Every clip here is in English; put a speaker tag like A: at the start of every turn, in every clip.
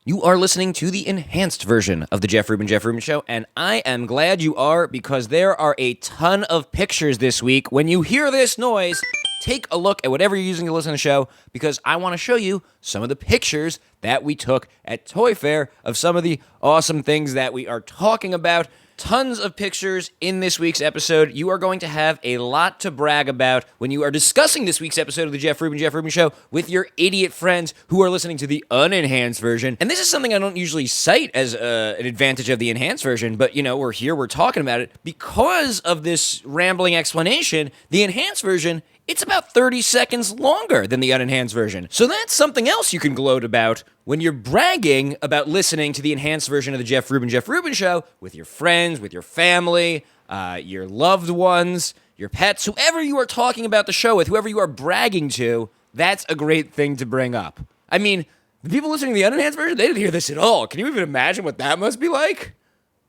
A: You are listening to the enhanced version of the Jeff Rubin Show, and I am glad you are because there are a ton of pictures this week. When you hear this noise, take a look at whatever you're using to listen to the show because I want to show you some of the pictures that we took at ToyFair of some of the awesome things that we are talking about. Tons of pictures in this week's episode. You are going to have a lot to brag about when you are discussing this week's episode of the Jeff Rubin Show with your idiot friends who are listening to the unenhanced version. And this is something I don't usually cite as an advantage of the enhanced version, but we're here, we're talking about it. Because of this rambling explanation, the enhanced version, it's about 30 seconds longer than the unenhanced version. So that's something else you can gloat about when you're bragging about listening to the enhanced version of the Jeff Rubin Show with your friends, with your family, your loved ones, your pets, whoever you are talking about the show with, whoever you are bragging to. That's a great thing to bring up. I mean, the people listening to the unenhanced version, they didn't hear this at all. Can you even imagine what that must be like?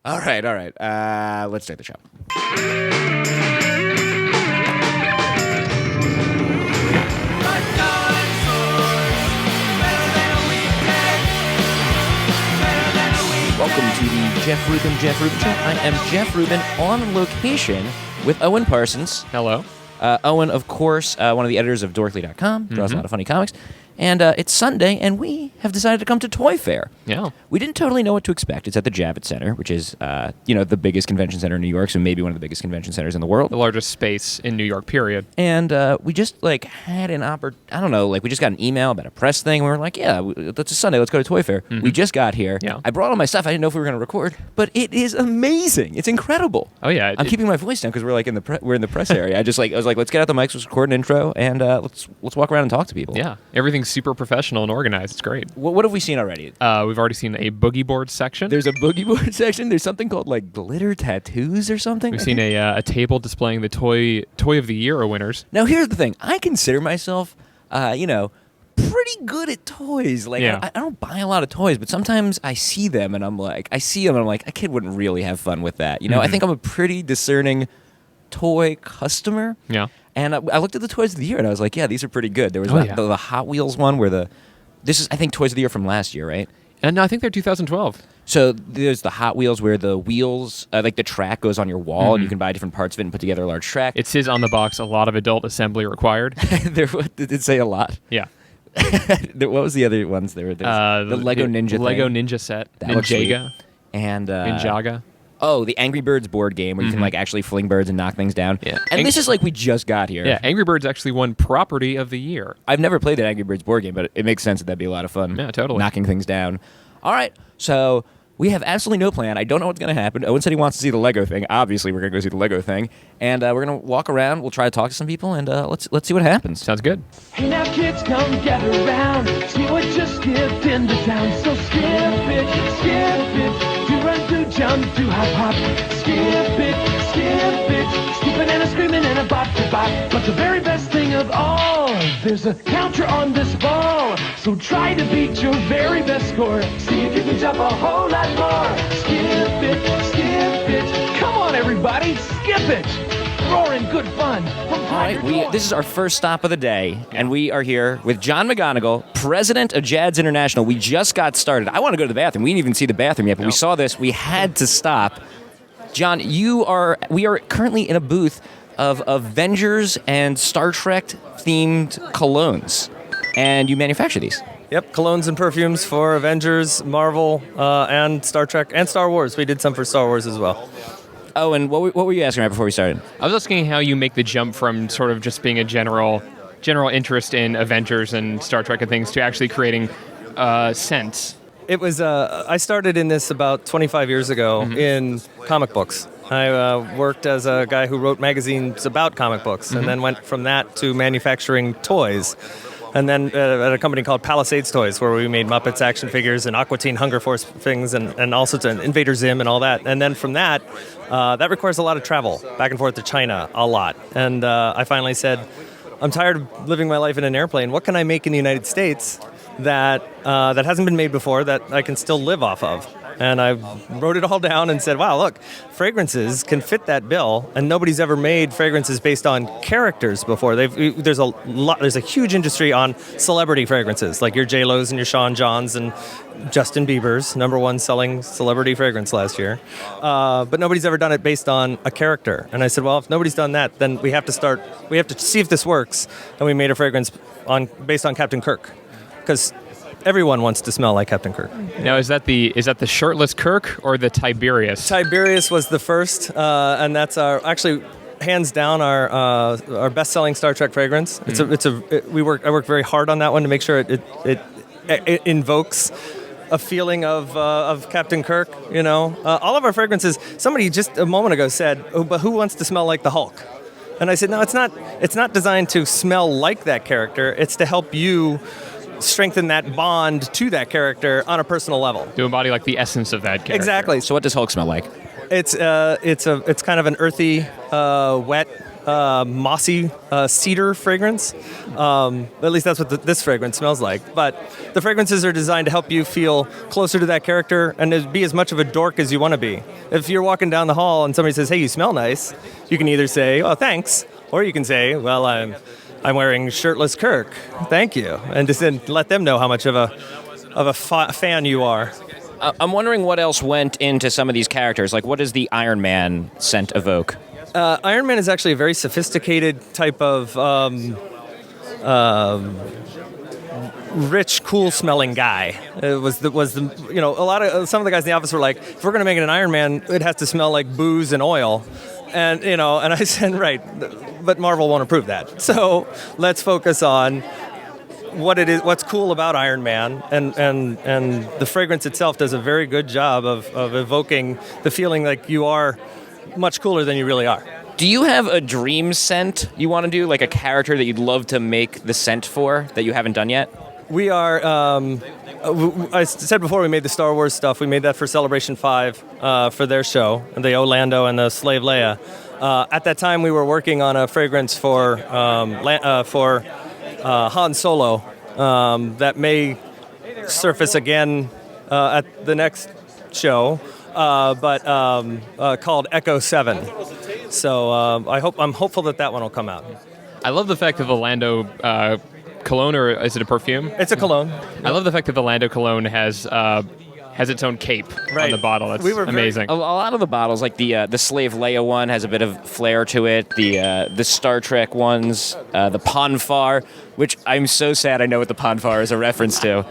A: All right. Let's start the show. Welcome to the Jeff Rubin Show. I am Jeff Rubin on location with Owen Parsons.
B: Hello.
A: Owen, of course, one of the editors of Dorkly.com, draws a lot of funny comics. And it's Sunday, and we have decided to come to ToyFair.
B: Yeah.
A: We didn't totally know what to expect. It's at the Javits Center, which is, the biggest convention center in New York, so maybe one of the biggest convention centers in the world.
B: The largest space in New York, period.
A: And we just, had an we just got an email about a press thing. We were like, yeah, it's a Sunday. Let's go to ToyFair. Mm-hmm. We just got here.
B: Yeah.
A: I brought all my stuff. I didn't know if we were going to record, but it is amazing. It's incredible.
B: Oh, yeah.
A: I'm keeping my voice down because we're in the press area. I was like, let's get out the mics, let's record an intro, and let's walk around and talk to people.
B: Yeah. Everything's super professional and organized. It's great.
A: What have we seen already?
B: We've already seen a boogie board section.
A: There's a boogie board section. There's something called glitter tattoos or something.
B: We've seen a table displaying the toy of the year winners.
A: Now here's the thing. I consider myself, pretty good at toys. I don't buy a lot of toys, but sometimes I see them and I'm like, a kid wouldn't really have fun with that. I think I'm a pretty discerning toy customer.
B: Yeah.
A: And I looked at the toys of the year and I was like, yeah, these are pretty good. There was the Hot Wheels one where this is, I think, toys of the year from last year, right?
B: And no, I think they're 2012.
A: So there's the Hot Wheels where the wheels, the track goes on your wall and you can buy different parts of it and put together a large track.
B: It says on the box, a lot of adult assembly required.
A: Did it say a lot?
B: Yeah.
A: What was the other ones? The Lego Ninja thing.
B: Lego Ninja set.
A: That looks sweet.
B: And Ninjaga.
A: Oh, the Angry Birds board game where you can actually fling birds and knock things down.
B: Yeah.
A: And this is we just got here.
B: Yeah, Angry Birds actually won Property of the Year.
A: I've never played that Angry Birds board game, but it makes sense that'd be a lot of fun.
B: Yeah, totally.
A: Knocking things down. All right, so we have absolutely no plan. I don't know what's going to happen. Owen said he wants to see the Lego thing. Obviously, we're going to go see the Lego thing. And we're going to walk around. We'll try to talk to some people, and let's see what happens.
B: Sounds good.
C: Hey now kids, come gather around. See what just skipped into town. So skip it. Do run, do jump, do hop, hop. Skip it. Skipping and a screaming and a bop to bop. But the very best thing of all, there's a counter on this ball. So try to beat your very best score. See if you can jump a whole lot more. Skip it. Come on, everybody, skip it. Roaring good fun.
A: All right, this is our first stop of the day, and we are here with John McGonigal, president of Jazzwares International. We just got started. I want to go to the bathroom. We didn't even see the bathroom yet, but we saw this. We had to stop. John, we are currently in a booth of Avengers and Star Trek themed colognes, and you manufacture these.
D: Yep, colognes and perfumes for Avengers, Marvel, and Star Trek, and Star Wars. We did some for Star Wars as well.
A: Oh, and what were you asking right before we started?
B: I was asking how you make the jump from sort of just being a general interest in Avengers and Star Trek and things to actually creating scents.
D: It was, I started in this about 25 years ago in comic books. I worked as a guy who wrote magazines about comic books and then went from that to manufacturing toys. And then at a company called Palisades Toys, where we made Muppets action figures and Aqua Teen Hunger Force things and all sorts of Invader Zim and all that. And then from that, that requires a lot of travel back and forth to China, a lot. And I finally said, I'm tired of living my life in an airplane. What can I make in the United States that hasn't been made before that I can still live off of? And I wrote it all down and said, wow, look, fragrances can fit that bill, and nobody's ever made fragrances based on characters before. There's a huge industry on celebrity fragrances, like your J-Lo's and your Sean Johns and Justin Bieber's #1 selling celebrity fragrance last year. But nobody's ever done it based on a character. And I said, well, if nobody's done that, then we have to see if this works. And we made a fragrance based on Captain Kirk, because everyone wants to smell like Captain Kirk.
B: Now, is that the shirtless Kirk or the Tiberius?
D: Tiberius was the first, and that's hands down our best-selling Star Trek fragrance. I work very hard on that one to make sure it invokes a feeling of Captain Kirk. All of our fragrances. Somebody just a moment ago said, "Oh, but who wants to smell like the Hulk?" And I said, "No, it's not. It's not designed to smell like that character. It's to help you strengthen that bond to that character on a personal level.
B: To embody like the essence of that character.
D: Exactly.
A: So what does Hulk smell like?
D: It's kind of an earthy, wet, mossy cedar fragrance. At least that's what this fragrance smells like. But the fragrances are designed to help you feel closer to that character and to be as much of a dork as you want to be. If you're walking down the hall and somebody says, "Hey, you smell nice," you can either say, "Oh, thanks," or you can say, "Well, I'm wearing shirtless Kirk. Thank you," and just then let them know how much of a fan you are.
A: I'm wondering what else went into some of these characters. Like, what does the Iron Man scent evoke?
D: Iron Man is actually a very sophisticated type of rich, cool-smelling guy. It was some of the guys in the office were like, if we're going to make it an Iron Man, it has to smell like booze and oil. And and I said, right, but Marvel won't approve that. So let's focus on what it is, what's cool about Iron Man, and the fragrance itself does a very good job of evoking the feeling like you are much cooler than you really are.
A: Do you have a dream scent you want to do, like a character that you'd love to make the scent for that you haven't done yet?
D: We are. I said before we made the Star Wars stuff. We made that for Celebration 5 for their show, the Orlando and the Slave Leia. At that time, we were working on a fragrance for Han Solo that may surface again at the next show, but called Echo 7. So I'm hopeful that one will come out.
B: I love the fact that the Lando cologne, or is it a perfume?
D: It's a cologne.
B: I love the fact that the Lando cologne has its own cape on the bottle. That's amazing.
A: A lot of the bottles, like the Slave Leia one, has a bit of flair to it. The Star Trek ones, the Ponfar, which I'm so sad I know what the Ponfar is a reference to.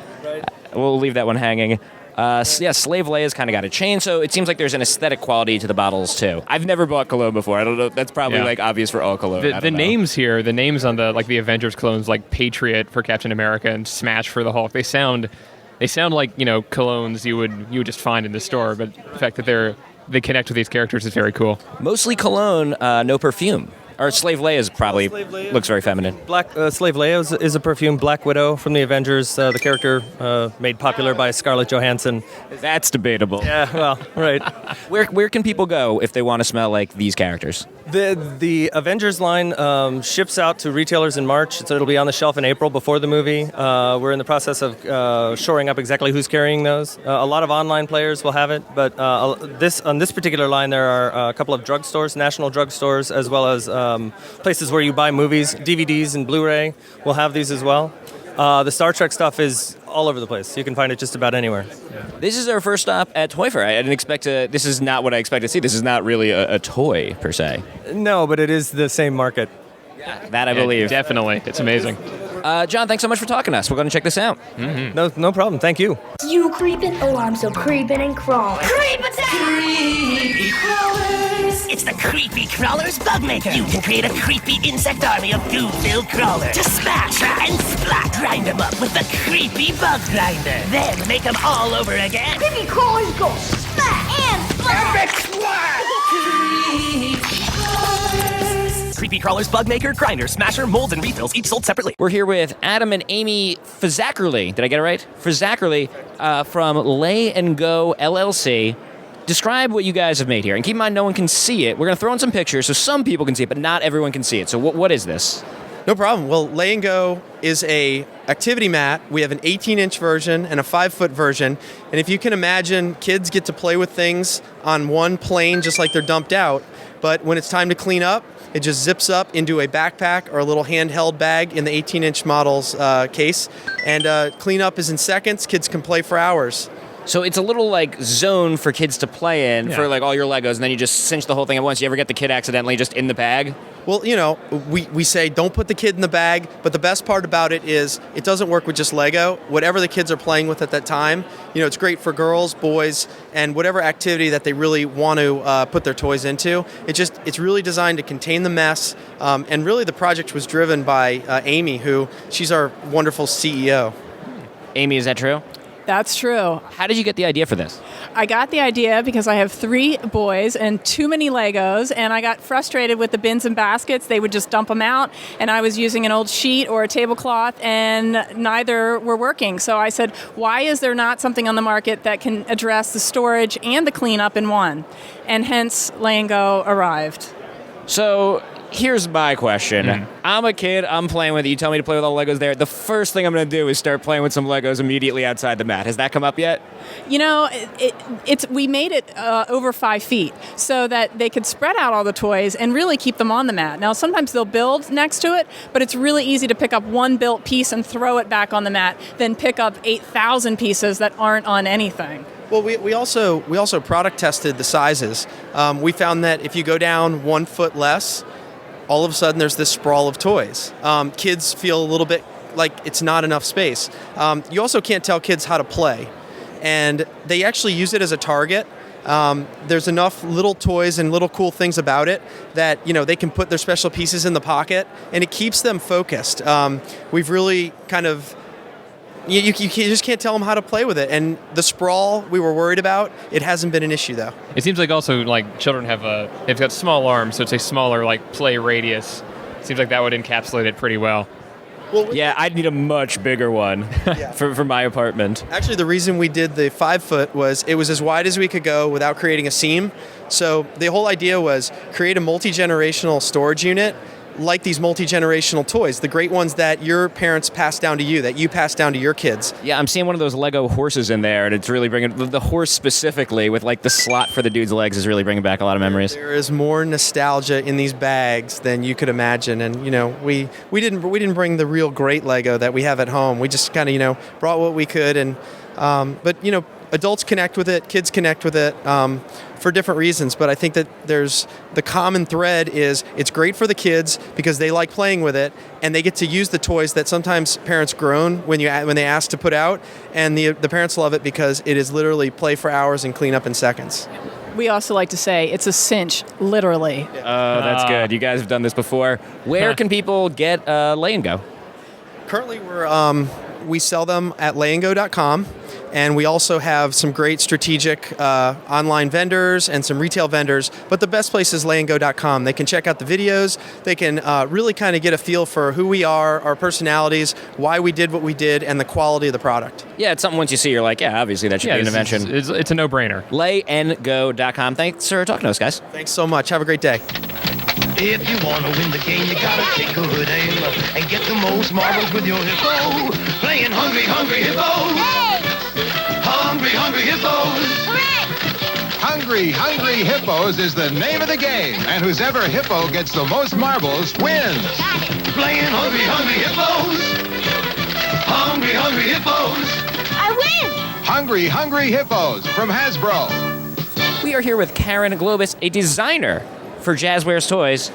A: We'll leave that one hanging. Slave Leia's kind of got a chain, so it seems like there's an aesthetic quality to the bottles too. I've never bought cologne before. I don't know. That's probably like obvious for all cologne.
B: The names here, the names on the Avengers clones, like Patriot for Captain America and Smash for the Hulk, they sound like colognes you would just find in the store. But the fact that they connect with these characters is very cool.
A: Mostly cologne, no perfume. Or Slave Leia's probably looks very feminine.
D: Slave Leia is a perfume. Black Widow from the Avengers, the character made popular by Scarlett Johansson.
A: That's debatable.
D: Yeah, well, right.
A: Where can people go if they want to smell like these characters?
D: The Avengers line ships out to retailers in March, so it'll be on the shelf in April before the movie. We're in the process of shoring up exactly who's carrying those. A lot of online players will have it, but on this particular line, there are a couple of drugstores, national drugstores, as well as places where you buy movies, DVDs and Blu-ray will have these as well. The Star Trek stuff is all over the place. You can find it just about anywhere.
A: This is our first stop at ToyFair. I didn't expect to. This is not what I expected to see. This is not really a toy per se.
D: No, but it is the same market.
A: Yeah, that I believe.
B: Definitely, it's amazing.
A: John, thanks so much for talking to us. We're going to check this out.
B: Mm-hmm.
D: No problem. Thank you.
E: You creeping? Oh, I'm so creeping and crawling. Creep attack! Creepy crawlers!
F: It's the Creepy Crawlers Bug Maker. You can create a creepy insect army of goo-filled crawlers to smash and splat. Grind them up with the Creepy Bug Grinder. Then make them all over again.
E: Creepy crawlers go splat and splat!
F: Epic splat! Creepy Crawlers Bug Maker, Grinder, Smasher, Molds, and Refills, each sold separately.
A: We're here with Adam and Amy Fazakerly. Did I get it right? Fazakerly from Lay and Go LLC. Describe what you guys have made here. And keep in mind, no one can see it. We're going to throw in some pictures so some people can see it, but not everyone can see it. So what is this?
G: No problem. Well, Lay and Go is a activity mat. We have an 18-inch version and a 5-foot version. And if you can imagine, kids get to play with things on one plane just like they're dumped out. But when it's time to clean up, it just zips up into a backpack or a little handheld bag in the 18-inch model's case. And cleanup is in seconds. Kids can play for hours.
A: So it's a little like zone for kids to play in for like all your Legos, and then you just cinch the whole thing at once. You ever get the kid accidentally just in the bag?
G: Well, you know, we say don't put the kid in the bag, but the best part about it is it doesn't work with just Lego. Whatever the kids are playing with at that time, you know, it's great for girls, boys, and whatever activity that they really want to put their toys into. It's really designed to contain the mess, and really the project was driven by Amy, she's our wonderful CEO.
A: Amy, is that true?
H: That's true.
A: How did you get the idea for this?
H: I got the idea because I have 3 boys and too many Legos, and I got frustrated with the bins and baskets. They would just dump them out, and I was using an old sheet or a tablecloth, and neither were working. So I said, why is there not something on the market that can address the storage and the cleanup in one? And hence, Lay and Go arrived.
A: So here's my question. I'm a kid. I'm playing with it. You tell me to play with all the Legos there. The first thing I'm going to do is start playing with some Legos immediately outside the mat. Has that come up yet?
H: You know, we made it over 5 feet so that they could spread out all the toys and really keep them on the mat. Now, sometimes they'll build next to it, but it's really easy to pick up one built piece and throw it back on the mat, then pick up 8,000 pieces that aren't on anything.
G: Well, we also product tested the sizes. We found that if you go down 1 foot less, all of a sudden there's this sprawl of toys. Kids feel a little bit like it's not enough space. You also can't tell kids how to play. And they actually use it as a target. There's enough little toys and little cool things about it that, you know, they can put their special pieces in the pocket, and it keeps them focused. We've really kind of... You just can't tell them how to play with it. And the sprawl we were worried about, it hasn't been an issue, though.
B: It seems like also like children they've got small arms, so it's a smaller like play radius. Seems like that would encapsulate it pretty well.
G: Well,
A: Yeah, I'd need a much bigger one for my apartment.
G: Actually, the reason we did the 5 foot was it was as wide as we could go without creating a seam. So the whole idea was create a multi-generational storage unit like these multi-generational toys, the great ones that your parents passed down to you, that you passed down to your kids.
A: Yeah, I'm seeing one of those Lego horses in there, and it's really bringing the horse specifically with like the slot for the dude's legs is really bringing back a lot of memories.
G: There is more nostalgia in these bags than you could imagine, and you know we didn't bring the real great Lego that we have at home. We just kind of brought what we could, and but adults connect with it, kids connect with it for different reasons. But I think that there's the common thread is it's great for the kids because they like playing with it, and they get to use the toys that sometimes parents groan when they ask to put out, and the parents love it because it is literally play for hours and clean up in seconds.
H: We also like to say it's a cinch, literally.
A: Oh, that's good. You guys have done this before. Where can people get Lay and Go?
G: Currently, we sell them at layandgo.com. And we also have some great strategic online vendors and some retail vendors. But the best place is layandgo.com. They can check out the videos. They can really kind of get a feel for who we are, our personalities, why we did what we did, and the quality of the product.
A: Yeah, it's something once you see, you're like, yeah, obviously that should be an invention.
B: It's a no-brainer.
A: Layandgo.com. Thanks for talking to us, guys.
G: Thanks so much. Have a great day.
F: If you want to win the game, you gotta take good aim and get the most marbles with your hippo. Playing Hungry, Hungry Hippos. Hungry, Hungry Hippos.
I: Hungry, Hungry Hippos is the name of the game, and whose ever hippo gets the most marbles wins.
F: Playing Hungry, Hungry Hippos. Hungry, Hungry Hippos.
E: I win!
I: Hungry, Hungry Hippos from Hasbro.
A: We are here with Karen Globus, a designer for Jazzwares Toys.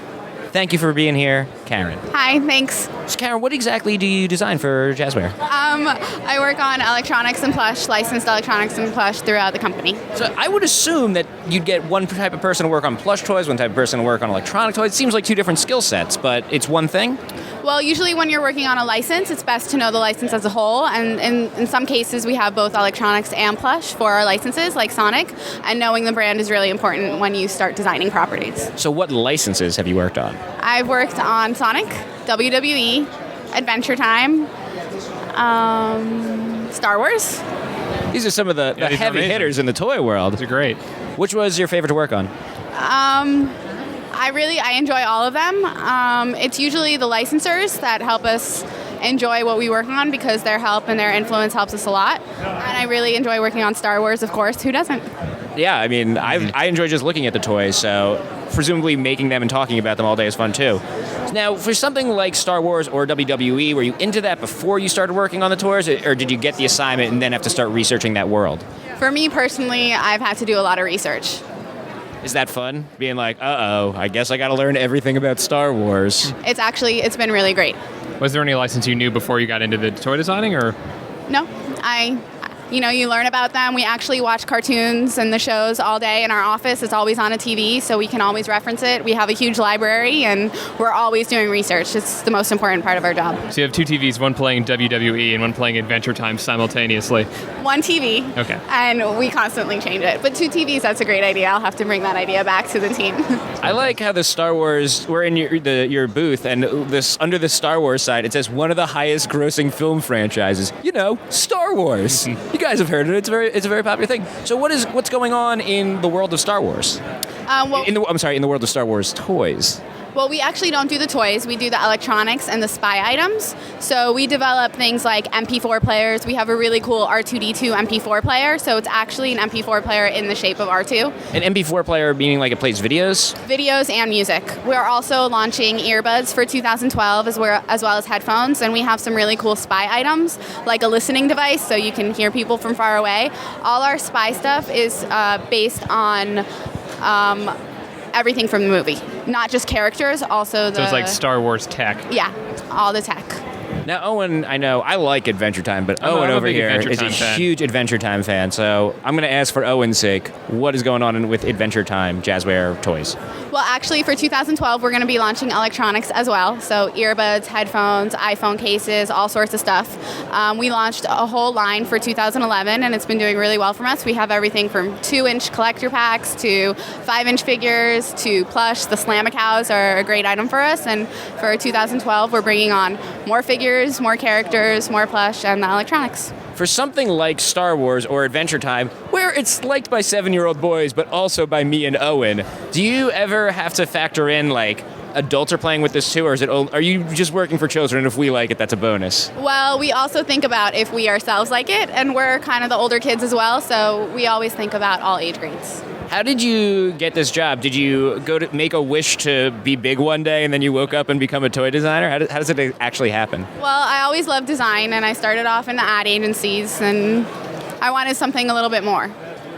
A: Thank you for being here, Karen.
J: Hi, thanks.
A: So Karen, what exactly do you design for Jazzware?
J: I work on electronics and plush, licensed electronics and plush throughout the company.
A: So I would assume that you'd get one type of person to work on plush toys, one type of person to work on electronic toys. It seems like two different skill sets, but it's one thing?
J: Well, usually when you're working on a license, it's best to know the license as a whole, and in some cases we have both electronics and plush for our licenses, like Sonic, and knowing the brand is really important when you start designing properties.
A: So what licenses have you worked on?
J: I've worked on Sonic, WWE, Adventure Time, Star Wars.
A: These are some of the heavy hitters in the toy world.
B: These are great.
A: Which was your favorite to work on?
J: I enjoy all of them. It's usually the licensors that help us enjoy what we work on because their help and their influence helps us a lot. And I really enjoy working on Star Wars, of course. Who doesn't?
A: Yeah, I mean, I enjoy just looking at the toys, so presumably making them and talking about them all day is fun too. Now, for something like Star Wars or WWE, were you into that before you started working on the toys, or did you get the assignment and then have to start researching that world?
J: For me personally, I've had to do a lot of research.
A: Is that fun? Being like, uh-oh, I guess I got to learn everything about Star Wars.
J: It's been really great.
B: Was there any license you knew before you got into the toy designing, or?
J: No, you learn about them. We actually watch cartoons and the shows all day in our office. It's always on a TV, so we can always reference it. We have a huge library, and we're always doing research. It's the most important part of our job.
B: So you have two TVs, one playing WWE and one playing Adventure Time simultaneously.
J: One TV.
B: Okay.
J: And we constantly change it. But two TVs, that's a great idea. I'll have to bring that idea back to the team.
A: I like how the Star Wars, we're in your booth, and this under the Star Wars side, it says one of the highest grossing film franchises. You know, Star Wars. You guys have heard it. It's a very popular thing. So what's going on in the world of Star Wars? In the world of Star Wars toys.
J: Well, we actually don't do the toys. We do the electronics and the spy items. So we develop things like MP4 players. We have a really cool R2-D2 MP4 player. So it's actually an MP4 player in the shape of R2.
A: An MP4 player meaning like it plays videos?
J: Videos and music. We are also launching earbuds for 2012 as well as headphones. And we have some really cool spy items like a listening device so you can hear people from far away. All our spy stuff is based on everything from the movie. Not just characters, also the...
B: So it's like Star Wars tech.
J: Yeah, all the tech.
A: Now, Owen, I know I like Adventure Time, but
B: I'm
A: Owen
B: a
A: over
B: big
A: here
B: Adventure
A: is a
B: Time fan.
A: huge Adventure Time fan. So I'm going to ask for Owen's sake, what is going on with Adventure Time Jazzware toys?
J: Well, actually, for 2012, we're going to be launching electronics as well. So earbuds, headphones, iPhone cases, all sorts of stuff. We launched a whole line for 2011, and it's been doing really well for us. We have everything from 2-inch collector packs to 5-inch figures to plush. The Slamacows are a great item for us. And for 2012, we're bringing on more figures, more characters, more plush, and the electronics.
A: For something like Star Wars or Adventure Time, where it's liked by 7-year-old boys, but also by me and Owen, do you ever have to factor in, like, adults are playing with this too, or are you just working for children, and if we like it, that's a bonus?
J: Well, we also think about if we ourselves like it, and we're kind of the older kids as well, so we always think about all age grades.
A: How did you get this job? Did you go to make a wish to be big one day and then you woke up and become a toy designer? How does it actually happen?
J: Well, I always loved design, and I started off in the ad agencies, and I wanted something a little bit more.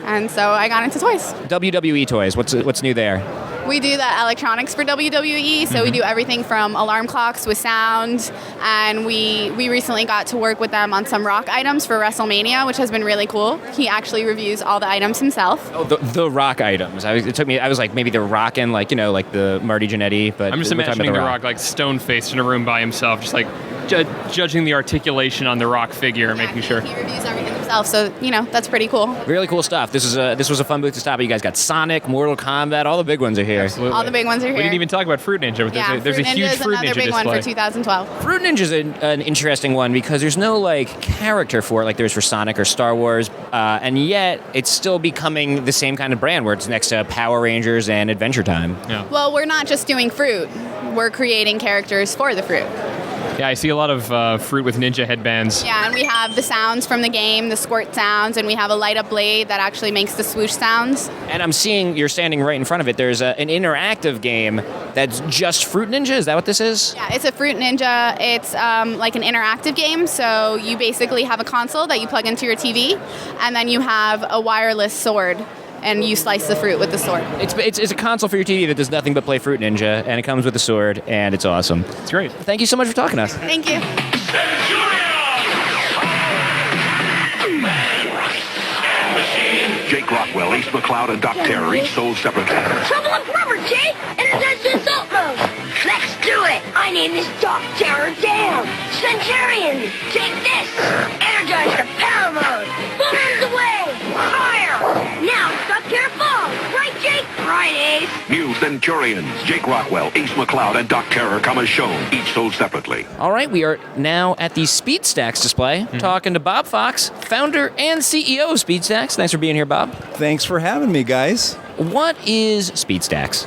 J: And so I got into toys.
A: WWE toys, what's new there?
J: We do the electronics for WWE, so we do everything from alarm clocks with sound, and we recently got to work with them on some rock items for WrestleMania, which has been really cool. He actually reviews all the items himself.
A: Oh, the rock items. I was like, maybe they're rocking, like, like the Marty Jannetty, but
B: I'm just imagining the rock like stone-faced in a room by himself, just like judging the articulation on the rock figure, making sure.
J: He reviews everything himself, so, that's pretty cool.
A: Really cool stuff. This was a fun booth to stop at. You guys got Sonic, Mortal Kombat, all the big ones are here.
B: Absolutely.
J: All the big ones are here.
B: We didn't even talk about Fruit Ninja, but there's a huge Fruit Ninja
J: another big
B: display.
J: one for 2012.
A: Fruit Ninja is an interesting one because there's no character for it like there's for Sonic or Star Wars, and yet it's still becoming the same kind of brand where it's next to Power Rangers and Adventure Time.
B: Yeah.
J: Well, we're not just doing fruit. We're creating characters for the fruit.
B: Yeah, I see a lot of fruit with ninja headbands.
J: Yeah, and we have the sounds from the game, the squirt sounds, and we have a light-up blade that actually makes the swoosh sounds.
A: And I'm seeing you're standing right in front of it. There's an interactive game that's just Fruit Ninja. Is that what this is?
J: Yeah, it's a Fruit Ninja. It's like an interactive game, so you basically have a console that you plug into your TV, and then you have a wireless sword, and you slice the fruit with the sword.
A: It's a console for your TV that does nothing but play Fruit Ninja, and it comes with a sword, and it's awesome.
B: It's great.
A: Thank you so much for talking to us.
J: Thank you.
K: Jake Rockwell, Ace McCloud, and Doc Terror each sold separately.
E: Trouble up rubber, Jake! Energize the assault mode! Let's do it! I name this Doc Terror down! Centurion! Take this! Energize the power mode! Bombs away! Fire! Now Doc Terror falls! Right, Jake? Right, Ace!
K: New Centurions, Jake Rockwell, Ace McCloud, and Doc Terror come as shown, each sold separately.
A: All right, we are now at the Speed Stacks display, talking to Bob Fox, founder and CEO of Speed Stacks. Thanks for being here, Bob.
L: Thanks for having me, guys.
A: What is Speed Stacks?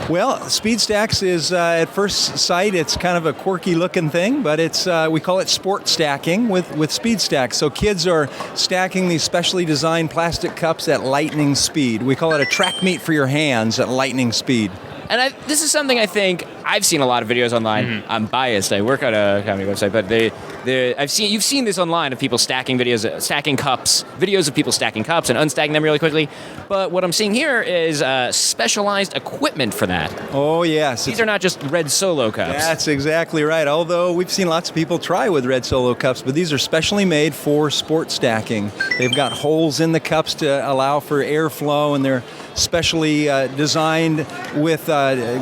L: Well, Speed Stacks is, at first sight, it's kind of a quirky looking thing, but it's we call it sport stacking with Speed Stacks. So kids are stacking these specially designed plastic cups at lightning speed. We call it a track meet for your hands at lightning speed.
A: And this is something I think I've seen a lot of videos online.
B: Mm-hmm.
A: I'm biased. I work on a comedy website, but you've seen this online of people stacking cups, videos of people stacking cups and unstacking them really quickly. But what I'm seeing here is specialized equipment for that.
L: Oh, yes.
A: These are not just red Solo cups.
L: That's exactly right. Although we've seen lots of people try with red Solo cups, but these are specially made for sport stacking. They've got holes in the cups to allow for airflow, and they're specially designed with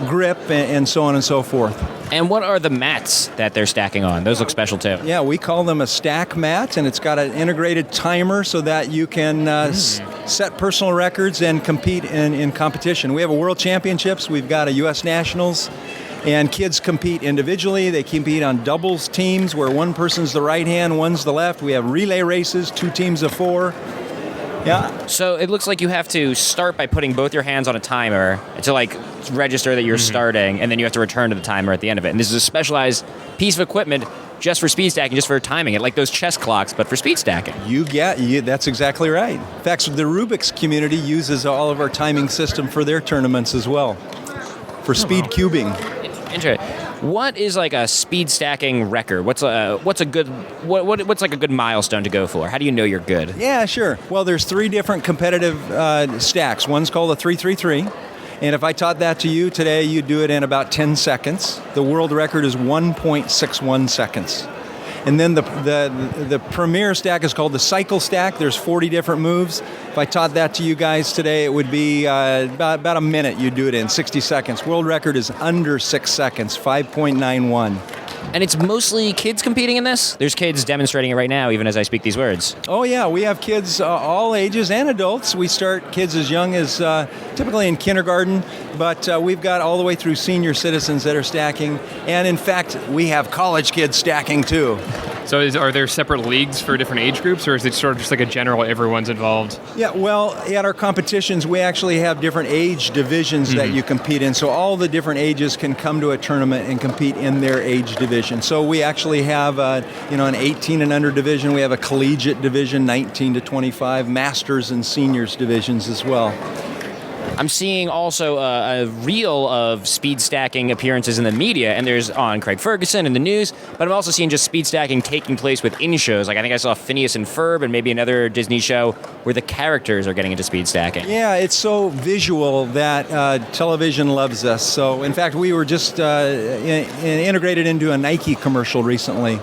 L: grip and so on and so forth.
A: And what are the mats that they're stacking on? Those look special too.
L: Yeah, we call them a stack mat, and it's got an integrated timer so that you can set personal records and compete in competition. We have a World Championships, we've got a U.S. Nationals, and kids compete individually. They compete on doubles teams where one person's the right hand, one's the left. We have relay races, 2 teams of 4. Yeah.
A: So it looks like you have to start by putting both your hands on a timer to register that you're starting, and then you have to return to the timer at the end of it. And this is a specialized piece of equipment just for speed stacking, just for timing it, like those chess clocks, but for speed stacking.
L: That's exactly right. In fact, the Rubik's community uses all of our timing system for their tournaments as well, for speed cubing.
A: Interesting. What is like a speed stacking record? What's a good milestone to go for? How do you know you're good?
L: Yeah, sure. Well, there's 3 different competitive stacks. One's called a 333. And if I taught that to you today, you'd do it in about 10 seconds. The world record is 1.61 seconds. And then the premier stack is called the cycle stack. There's 40 different moves. If I taught that to you guys today, it would be about a minute you'd do it in, 60 seconds. World record is under 6 seconds, 5.91.
A: And it's mostly kids competing in this? There's kids demonstrating it right now, even as I speak these words.
L: Oh, yeah. We have kids all ages and adults. We start kids as young as typically in kindergarten, but we've got all the way through senior citizens that are stacking. And, in fact, we have college kids stacking, too.
B: So are there separate leagues for different age groups, or is it sort of just like a general everyone's involved?
L: Yeah, well, at our competitions, we actually have different age divisions that you compete in. So all the different ages can come to a tournament and compete in their age division. So we actually have an 18 and under division. We have a collegiate division, 19 to 25, masters and seniors divisions as well.
A: I'm seeing also a reel of speed stacking appearances in the media, and there's on Craig Ferguson in the news, but I'm also seeing just speed stacking taking place within shows. Like I think I saw Phineas and Ferb and maybe another Disney show where the characters are getting into speed stacking.
L: Yeah, it's so visual that television loves us. So, in fact, we were just integrated into a Nike commercial recently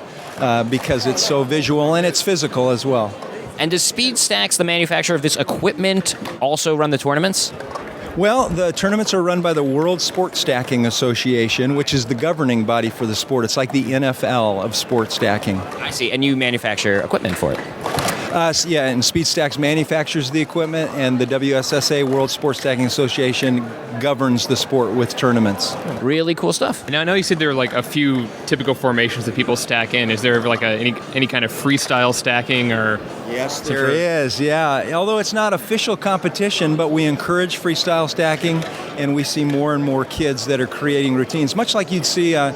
L: because it's so visual and it's physical as well.
A: And does Speed Stacks, the manufacturer of this equipment, also run the tournaments?
L: Well, the tournaments are run by the World Sport Stacking Association, which is the governing body for the sport. It's like the NFL of sport stacking.
A: I see. And you manufacture equipment for it?
L: Yeah, and Speed Stacks manufactures the equipment, and the WSSA, World Sport Stacking Association, governs the sport with tournaments.
A: Really cool stuff.
B: Now, I know you said there are like a few typical formations that people stack in. Is there ever like any kind of freestyle stacking or?
L: Yes, there is, yeah. Although it's not official competition, but we encourage freestyle stacking, and we see more and more kids that are creating routines, much like you'd see a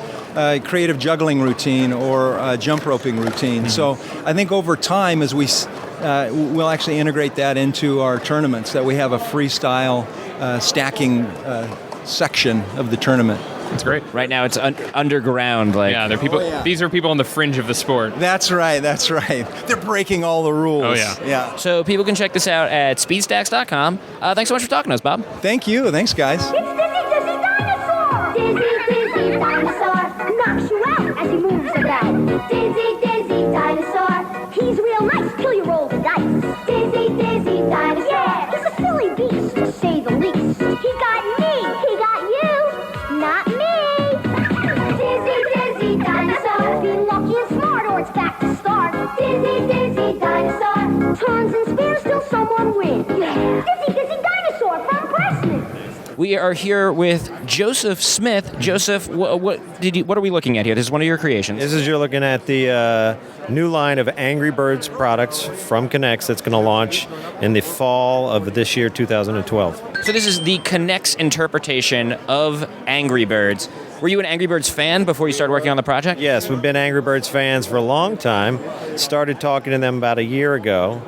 L: creative juggling routine or a jump roping routine. So I think over time, as we'll actually integrate that into our tournaments, that we have a freestyle stacking section of the tournament.
B: That's great.
A: Right now it's underground.
B: Yeah, they're people.
L: Oh, yeah.
B: These are people on the fringe of the sport.
L: That's right. They're breaking all the rules.
B: Oh, yeah.
L: Yeah.
A: So people can check this out at speedstacks.com. Thanks so much for talking to us, Bob.
L: Thank you. Thanks, guys.
E: It's Dizzy Dinosaur! Dizzy Dinosaur knocks you out as he moves about. Dizzy Dinosaur, he's real nice till you roll the dice. Dizzy Dinosaur, yeah, he's a silly beast to say the least. He got me, he got you, not me. Dizzy Dinosaur, be lucky and smart or it's back to start. Dizzy Dinosaur, turns and spins till someone wins. Yeah, Dizzy Dinosaur from Preston.
A: We are here with Joseph Smith. Joseph, what are we looking at here? This is one of your creations.
M: You're looking at the new line of Angry Birds products from K'NEX that's going to launch in the fall of this year, 2012.
A: So this is the K'NEX interpretation of Angry Birds. Were you an Angry Birds fan before you started working on the project?
M: Yes, we've been Angry Birds fans for a long time. Started talking to them about a year ago,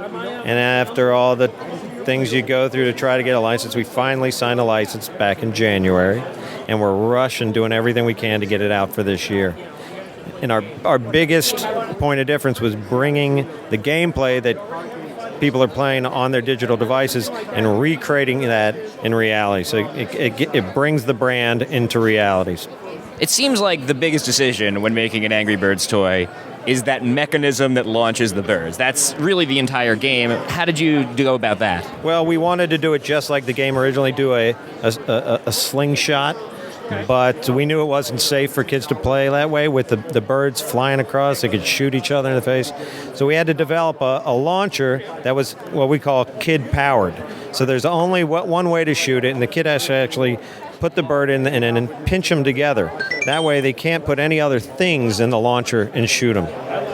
M: and after all the things you go through to try to get a license, we finally signed a license back in January, and we're rushing, doing everything we can to get it out for this year. And our biggest point of difference was bringing the gameplay that people are playing on their digital devices and recreating that in reality. So it brings the brand into realities.
A: It seems like the biggest decision when making an Angry Birds toy is that mechanism that launches the birds. That's really the entire game. How did you go about that?
M: Well, we wanted to do it just like the game originally, do a slingshot. But we knew it wasn't safe for kids to play that way with the birds flying across. They could shoot each other in the face. So we had to develop a launcher that was what we call kid-powered. So there's only one way to shoot it, and the kid has to actually put the bird in and pinch them together. That way they can't put any other things in the launcher and shoot them.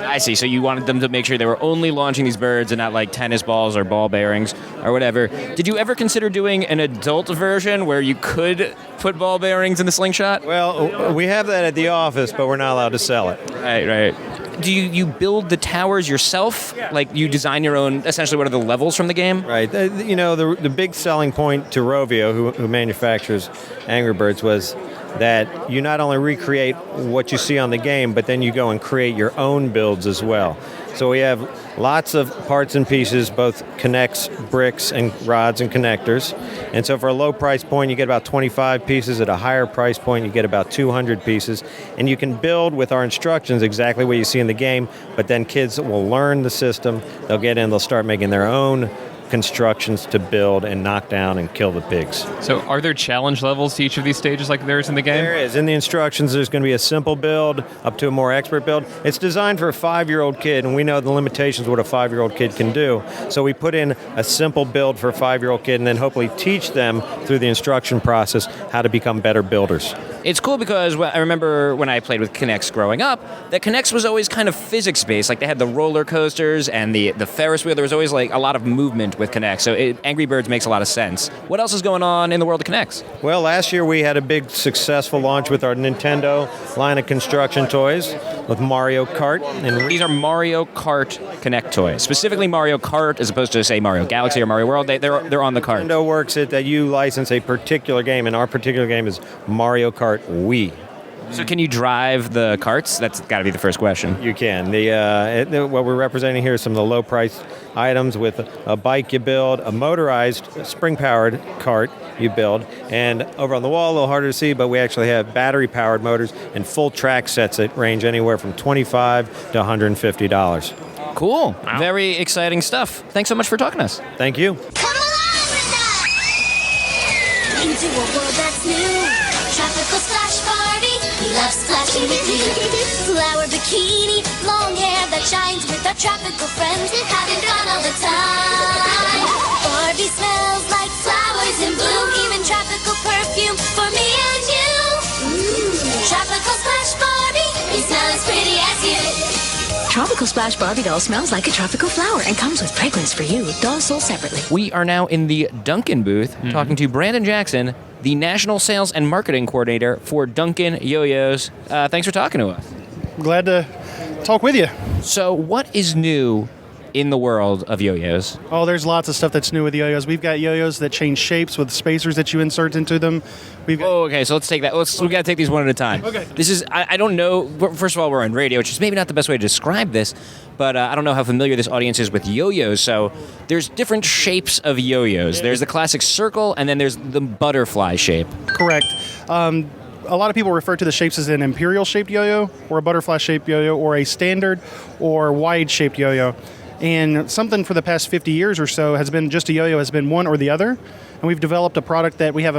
A: I see. So you wanted them to make sure they were only launching these birds and not like tennis balls or ball bearings or whatever. Did you ever consider doing an adult version where you could put ball bearings in the slingshot?
M: Well, we have that at the office, but we're not allowed to sell it.
A: Right. Do you build the towers yourself? Like you design your own, essentially what are the levels from the game?
M: Right. The big selling point to Rovio, who manufactures Angry Birds, was that you not only recreate what you see on the game, but then you go and create your own builds as well. So we have lots of parts and pieces, both K'NEX bricks and rods and connectors. And so for a low price point, you get about 25 pieces. At a higher price point, you get about 200 pieces. And you can build with our instructions exactly what you see in the game, but then kids will learn the system. They'll get in, they'll start making their own constructions to build and knock down and kill the pigs.
B: So are there challenge levels to each of these stages like there is in the game?
M: There is. In the instructions, there's going to be a simple build up to a more expert build. It's designed for a 5-year-old kid, and we know the limitations of what a 5-year-old kid can do. So we put in a simple build for a 5-year-old kid and then hopefully teach them through the instruction process how to become better builders.
A: It's cool because I remember when I played with K'NEX growing up, that K'NEX was always kind of physics-based. Like they had the roller coasters and the Ferris wheel. There was always like a lot of movement with K'NEX. So Angry Birds makes a lot of sense. What else is going on in the world of K'NEX?
M: Well, last year we had a big successful launch with our Nintendo line of construction toys with Mario Kart.
A: And these are Mario Kart Connect toys. Specifically Mario Kart as opposed to, say, Mario Galaxy or Mario World. They're on the cart.
M: Nintendo works it that you license a particular game, and our particular game is Mario Kart Wii.
A: So can you drive the carts? That's got to be the first question.
M: You can. What we're representing here is some of the low-priced items with a bike you build, a motorized spring-powered cart you build, and over on the wall, a little harder to see, but we actually have battery-powered motors and full track sets that range anywhere from $25 to $150.
A: Cool. Wow. Very exciting stuff. Thanks so much for talking to us.
M: Thank you.
E: Come along with us into a world that's new. Tropical splash party, we love splashing with you. Flower bikini, long hair that shines with our tropical friends. Having fun all the time. Barbie smells like flowers in bloom. Even tropical perfume for me and you. Tropical splash Barbie, we smell as pretty as you.
N: Tropical Splash Barbie doll smells like a tropical flower and comes with fragrance for you. Dolls sold separately.
A: We are now in the Duncan booth talking to Brandon Jackson, the National Sales and Marketing Coordinator for Duncan Yo-Yos. Thanks for talking to us.
O: Glad to talk with you.
A: So what is new in the world of yo-yos?
O: Oh, there's lots of stuff that's new with yo-yos. We've got yo-yos that change shapes with spacers that you insert into them.
A: Okay, so let's take that. We got to take these one at a time.
O: Okay.
A: This is, I don't know, first of all, we're on radio, which is maybe not the best way to describe this, but I don't know how familiar this audience is with yo-yos. So there's different shapes of yo-yos. There's the classic circle, and then there's the butterfly shape.
O: Correct. A lot of people refer to the shapes as an imperial-shaped yo-yo, or a butterfly-shaped yo-yo, or a standard or wide-shaped yo-yo. And something for the past 50 years or so has been just a yo-yo has been one or the other. And we've developed a product that we have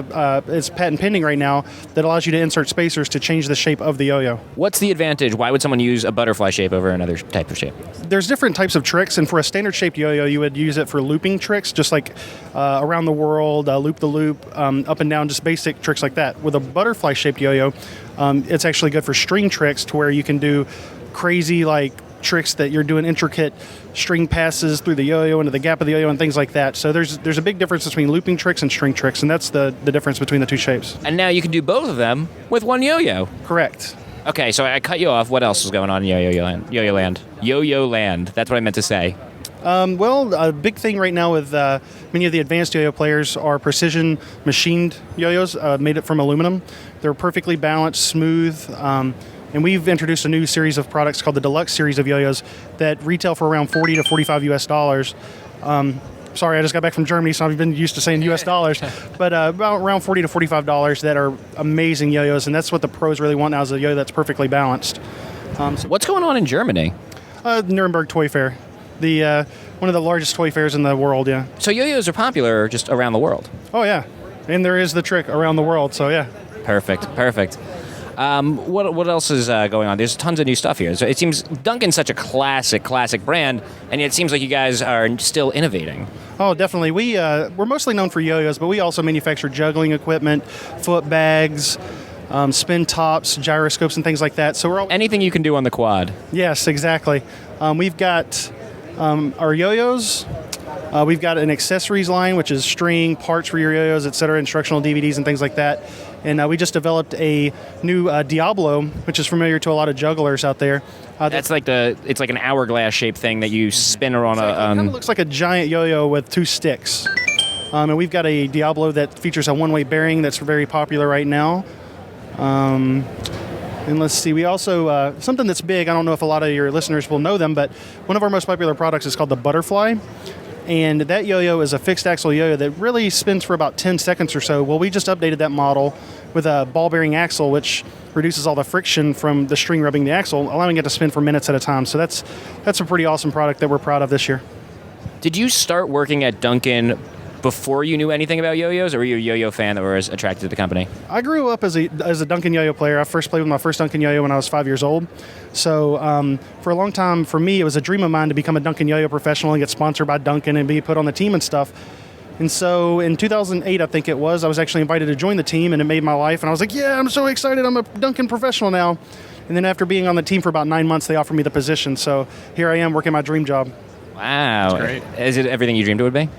O: it's patent pending right now that allows you to insert spacers to change the shape of the yo-yo.
A: What's the advantage? Why would someone use a butterfly shape over another type of shape?
O: There's different types of tricks, and for a standard shaped yo-yo, you would use it for looping tricks, just like around the world, loop the loop, up and down, just basic tricks like that. With a butterfly shaped yo-yo, it's actually good for string tricks, to where you can do crazy like tricks that you're doing intricate string passes through the yo-yo into the gap of the yo-yo and things like that. So there's a big difference between looping tricks and string tricks, and that's the difference between the two shapes.
A: And now you can do both of them with one yo-yo.
O: Correct.
A: Okay, so I cut you off. What else is going on in Yo-Yo Land? Yo-Yo Land. Yo-Yo Land. That's what I meant to say.
O: Well, a big thing right now with many of the advanced yo-yo players are precision machined yo-yos made it from aluminum. They're perfectly balanced, smooth, and we've introduced a new series of products called the Deluxe series of yo-yos that retail for around $40 to $45 US. Sorry, I just got back from Germany, so I've been used to saying US dollars. But about around $40 to $45 that are amazing yo-yos, and that's what the pros really want now, is a yo-yo that's perfectly balanced.
A: So what's going on in Germany?
O: Nuremberg ToyFair. One of the largest toy fairs in the world, yeah.
A: So yo-yos are popular just around the world?
O: Oh, yeah. And there is the trick around the world, so yeah.
A: Perfect. What else is going on? There's tons of new stuff here. So it seems Duncan's such a classic brand, and yet it seems like you guys are still innovating.
O: Oh, definitely. We're mostly known for yo-yos, but we also manufacture juggling equipment, foot bags, spin tops, gyroscopes, and things like that. So we're
A: anything you can do on the quad.
O: Yes, exactly. We've got our yo-yos. We've got an accessories line, which is string, parts for your yo-yos, etc., instructional DVDs and things like that. And we just developed a new Diablo, which is familiar to a lot of jugglers out there.
A: It's like an hourglass shaped thing that you spin around
O: It kind of looks like a giant yo-yo with two sticks. And we've got a Diablo that features a one-way bearing that's very popular right now. And let's see, we also, something that's big, I don't know if a lot of your listeners will know them, but one of our most popular products is called the Butterfly. And that yo-yo is a fixed axle yo-yo that really spins for about 10 seconds or so. Well, we just updated that model with a ball bearing axle, which reduces all the friction from the string rubbing the axle, allowing it to spin for minutes at a time. So that's a pretty awesome product that we're proud of this year.
A: Did you start working at Duncan before you knew anything about yo-yos, or were you a yo-yo fan that was attracted to the company?
O: I grew up as a Duncan yo-yo player. I first played with my first Duncan yo-yo when I was 5 years old. So for a long time, for me, it was a dream of mine to become a Duncan yo-yo professional and get sponsored by Duncan and be put on the team and stuff. And so in 2008, I think it was, I was actually invited to join the team, and it made my life. And I was like, yeah, I'm so excited. I'm a Duncan professional now. And then after being on the team for about 9 months, they offered me the position. So here I am working my dream job.
A: Wow.
B: That's great.
A: Is it everything you dreamed it would be?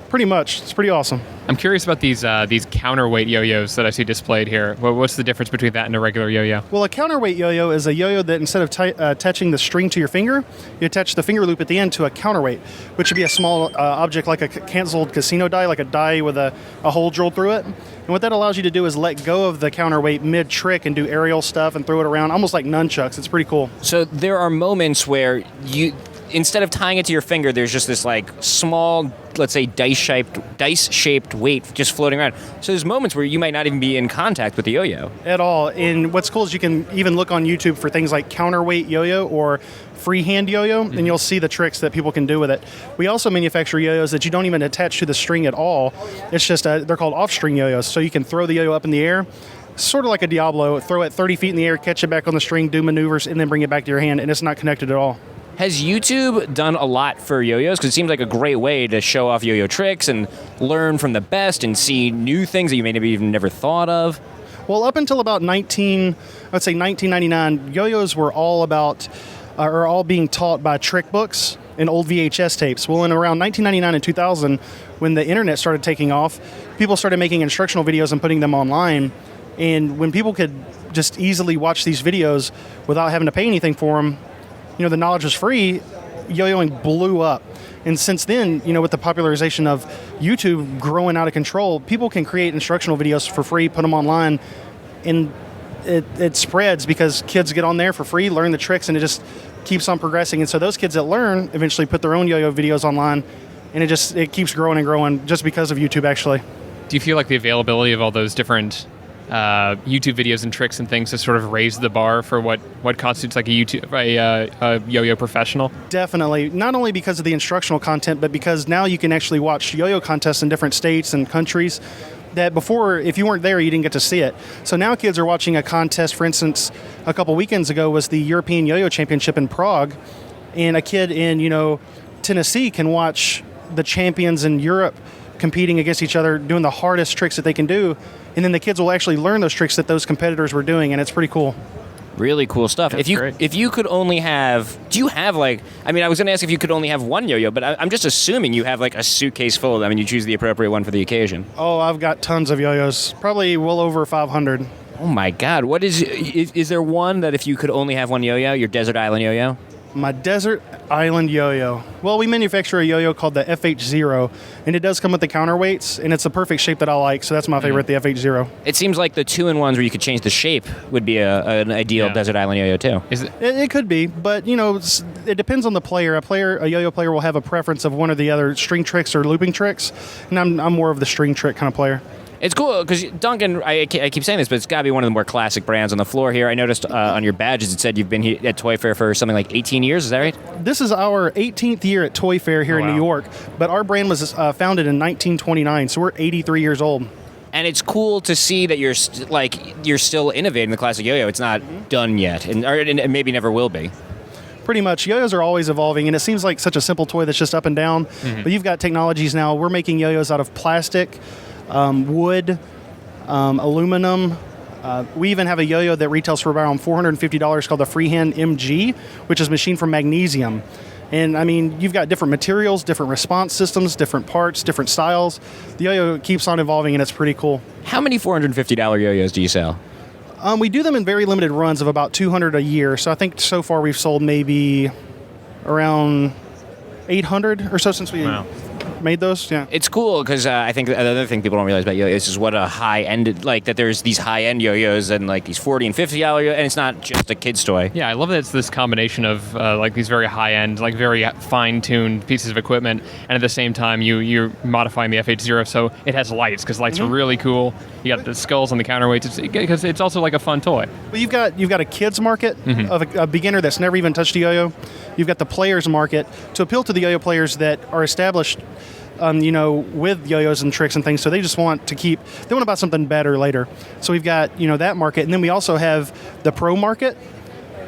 O: Pretty much. It's pretty awesome.
B: I'm curious about these counterweight yo-yos that I see displayed here. What's the difference between that and a regular yo-yo?
O: Well, a counterweight yo-yo is a yo-yo that instead of attaching the string to your finger, you attach the finger loop at the end to a counterweight, which would be a small object like a canceled casino die, like a die with a hole drilled through it. And what that allows you to do is let go of the counterweight mid-trick and do aerial stuff and throw it around, almost like nunchucks. It's pretty cool.
A: So there are moments where instead of tying it to your finger, there's just this like small, let's say dice-shaped weight just floating around. So there's moments where you might not even be in contact with the yo-yo.
O: At all. And what's cool is you can even look on YouTube for things like counterweight yo-yo or freehand yo-yo, and you'll see the tricks that people can do with it. We also manufacture yo-yos that you don't even attach to the string at all. It's just, they're called off-string yo-yos. So you can throw the yo-yo up in the air, sort of like a Diablo, throw it 30 feet in the air, catch it back on the string, do maneuvers, and then bring it back to your hand, and it's not connected at all.
A: Has YouTube done a lot for yo-yos? Because it seems like a great way to show off yo-yo tricks and learn from the best and see new things that you may have even never thought of.
O: Well, up until about 1999, yo-yos were all being taught by trick books and old VHS tapes. Well, in around 1999 and 2000, when the internet started taking off, people started making instructional videos and putting them online. And when people could just easily watch these videos without having to pay anything for them, the knowledge was free, yo-yoing blew up. And since then, with the popularization of YouTube growing out of control, people can create instructional videos for free, put them online, and it spreads because kids get on there for free, learn the tricks, and it just keeps on progressing. And so those kids that learn eventually put their own yo-yo videos online, and it keeps growing and growing just because of YouTube, actually.
B: Do you feel like the availability of all those different YouTube videos and tricks and things to sort of raise the bar for what constitutes like a yo-yo professional?
O: Definitely. Not only because of the instructional content, but because now you can actually watch yo-yo contests in different states and countries that before, if you weren't there, you didn't get to see it. So now kids are watching a contest. For instance, a couple weekends ago was the European Yo-Yo Championship in Prague, and a kid in, Tennessee can watch the champions in Europe competing against each other, doing the hardest tricks that they can do, and then the kids will actually learn those tricks that those competitors were doing, and it's pretty cool.
A: Really cool stuff.
B: That's great.
A: If you could only have, do you have I was going to ask if you could only have one yo-yo, but I'm just assuming you have like a suitcase full of them and you choose the appropriate one for the occasion.
O: Oh, I've got tons of yo-yos, probably well over 500.
A: Oh my God! What is there one that if you could only have one yo-yo, your desert island yo-yo?
O: My desert island yo-yo. Well, we manufacture a yo-yo called the FH0, and it does come with the counterweights, and it's the perfect shape that I like, so that's my favorite, the FH0.
A: It seems like the 2-in-1s where you could change the shape would be an ideal desert island yo-yo too.
B: Is it?
O: It could be, but it depends on the player. A yo-yo player will have a preference of one or the other, string tricks or looping tricks, and I'm more of the string trick kind of player.
A: It's cool because Duncan, I keep saying this, but it's got to be one of the more classic brands on the floor here. I noticed on your badges it said you've been here at ToyFair for something like 18 years. Is that right?
O: This is our 18th year at ToyFair here in New York, but our brand was founded in 1929, so we're 83 years old.
A: And it's cool to see that you're still innovating the classic yo-yo. It's not done yet, and maybe never will be.
O: Pretty much. Yo-yos are always evolving, and it seems like such a simple toy that's just up and down, but you've got technologies now. We're making yo-yos out of plastic, wood, aluminum. We even have a yo-yo that retails for around $450 called the Freehand MG, which is machined from magnesium. And I mean, you've got different materials, different response systems, different parts, different styles. The yo-yo keeps on evolving, and it's pretty cool.
A: How many $450 yo-yos do you sell?
O: We do them in very limited runs of about 200 a year. So I think so far we've sold maybe around 800 or so since we made those. Yeah,
A: it's cool because I think the other thing people don't realize about yo-yos is what a high-end, that there's these high-end yo-yos and like these $40 and $50 yo-yos, and it's not just a kid's toy.
B: Yeah, I love that it's this combination of these very high-end, very fine-tuned pieces of equipment, and at the same time you're modifying the FH0 so it has lights, because lights are really cool. You got the skulls on the counterweights because it's also like a fun toy.
O: Well, you've got a kids market of a beginner that's never even touched a yo-yo. You've got the players market to appeal to the yo-yo players that are established with yo-yos and tricks and things, so they just want to buy something better later. So we've got, that market, and then we also have the pro market,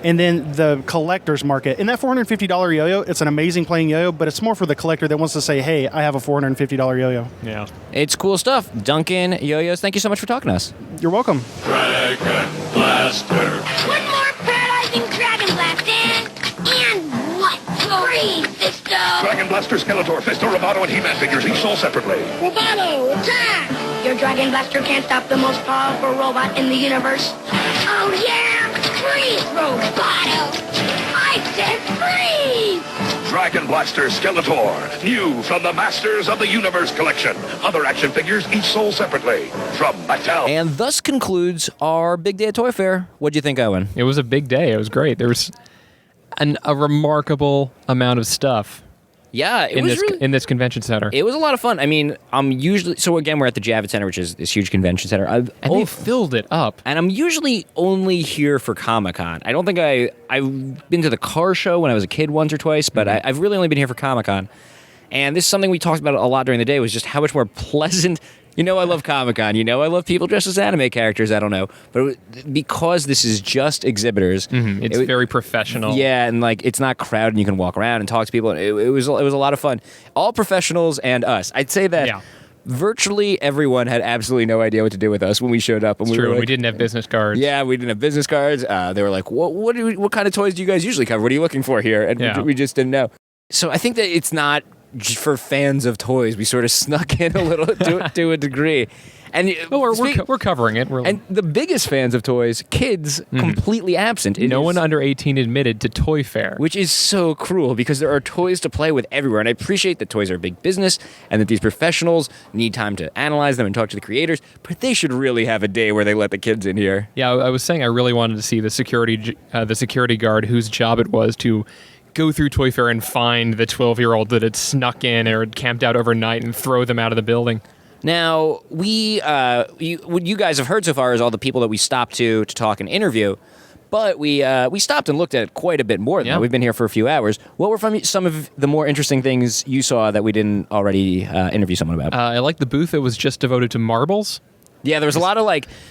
O: and then the collector's market. And that $450 yo-yo, it's an amazing playing yo-yo, but it's more for the collector that wants to say, hey, I have a $450 yo-yo.
B: Yeah.
A: It's cool stuff. Duncan Yo-Yos, thank you so much for talking to us.
O: You're welcome.
E: Dragon Blaster. One more paralyzing Dragon Blast, and what? Freeze, Fisto!
K: Dragon Blaster, Skeletor, Fisto, Roboto, and He-Man figures, each sold separately.
E: Roboto, attack! Your Dragon Blaster can't stop the most powerful robot in the universe. Oh yeah! Freeze, Roboto! I said freeze!
K: Dragon Blaster, Skeletor, new from the Masters of the Universe collection. Other action figures, each sold separately. From Mattel.
A: And thus concludes our big day at Toy Fair. What'd you think, Owen?
B: It was a big day. It was great. There was a remarkable amount of stuff.
A: Yeah,
B: in this convention center.
A: It was a lot of fun. I mean, again, we're at the Javits Center, which is this huge convention center.
B: They filled it up.
A: And I'm usually only here for Comic-Con. I don't think I've been to the car show when I was a kid once or twice, but I've really only been here for Comic-Con. And this is something we talked about a lot during the day, was just how much more pleasant. I love Comic-Con. I love people dressed as anime characters. I don't know. But because this is just exhibitors.
B: It's very professional.
A: Yeah, and it's not crowded and you can walk around and talk to people. It was a lot of fun. All professionals and us. I'd say that virtually everyone had absolutely no idea what to do with us when we showed up. And
B: it's true. We didn't have business cards.
A: Yeah, we didn't have business cards. They were like, what kind of toys do you guys usually cover? What are you looking for here? And we just didn't know. So I think that it's not for fans of toys. We sort of snuck in a little to a degree. And
B: we're covering it.
A: And the biggest fans of toys, kids, completely absent.
B: No one under 18 admitted to ToyFair.
A: Which is so cruel because there are toys to play with everywhere. And I appreciate that toys are a big business and that these professionals need time to analyze them and talk to the creators, but they should really have a day where they let the kids in here.
B: Yeah, I was saying I really wanted to see the security guard whose job it was to go through ToyFair and find the 12-year-old that had snuck in or had camped out overnight and throw them out of the building.
A: Now, what you guys have heard so far is all the people that we stopped to talk and interview, but we stopped and looked at quite a bit more than that. We've been here for a few hours. What were some of the more interesting things you saw that we didn't already interview someone about?
B: I like the booth that was just devoted to marbles.
A: Yeah, there was a lot of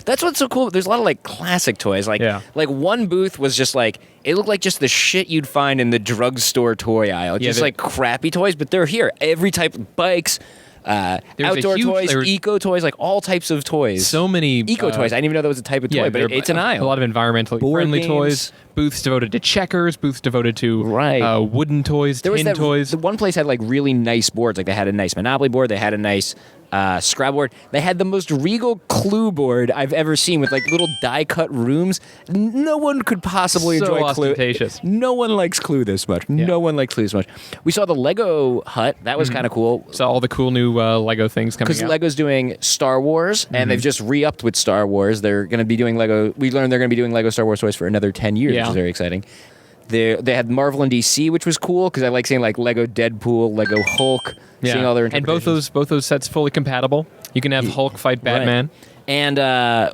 A: that's what's so cool. There's a lot of classic toys. Like one booth was just it looked like just the shit you'd find in the drugstore toy aisle. Just crappy toys, but they're here. Every type of bikes, outdoor toys, eco toys, all types of toys.
B: So many
A: eco toys. I didn't even know that was a type of toy, but it's an aisle.
B: A lot of environmentally friendly toys. Booths devoted to checkers. Booths devoted to wooden toys, tin toys.
A: The one place had really nice boards. They had a nice Monopoly board. They had a nice Scrabble board. They had the most regal Clue board I've ever seen with little die-cut rooms. No one could possibly enjoy Clue.
B: Ostentatious.
A: No one likes Clue this much. Yeah. No one likes Clue this much. We saw the Lego hut. That was kind of cool.
B: Saw all the cool new Lego things coming out.
A: Because Lego's doing Star Wars, and they've just re-upped with Star Wars. They're going to be doing Lego. We learned they're going to be doing Lego Star Wars toys for another 10 years, which is very exciting. They had Marvel and DC, which was cool because I like seeing Lego Deadpool, Lego Hulk, seeing all their interpretations.
B: And both those sets fully compatible. You can have Hulk fight Batman.
A: Right. And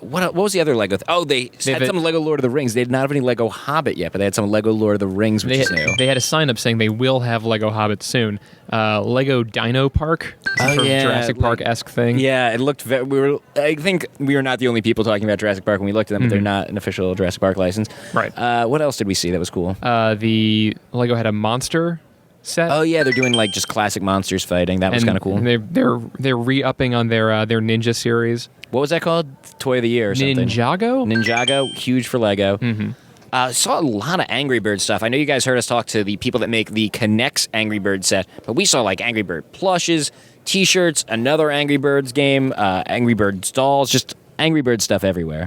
A: what was the other Lego? They had some Lego Lord of the Rings. They did not have any Lego Hobbit yet, but they had some Lego Lord of the Rings, which is new.
B: They had a sign up saying they will have Lego Hobbit soon. Lego Dino Park, sort of Jurassic Park-esque thing.
A: Yeah, it looked. I think we were not the only people talking about Jurassic Park when we looked at them, but they're not an official Jurassic Park license.
B: Right.
A: What else did we see that was cool?
B: The Lego had a monster set.
A: Oh yeah, they're doing just classic monsters fighting. That was kind of cool.
B: And they're re-upping on their Ninja series.
A: What was that called? Toy of the Year or something? Ninjago, huge for Lego. Saw a lot of Angry Bird stuff. I know you guys heard us talk to the people that make the Connects Angry Bird set, but we saw Angry Bird plushes, T-shirts, another Angry Birds game, Angry Birds dolls, just Angry Bird stuff everywhere.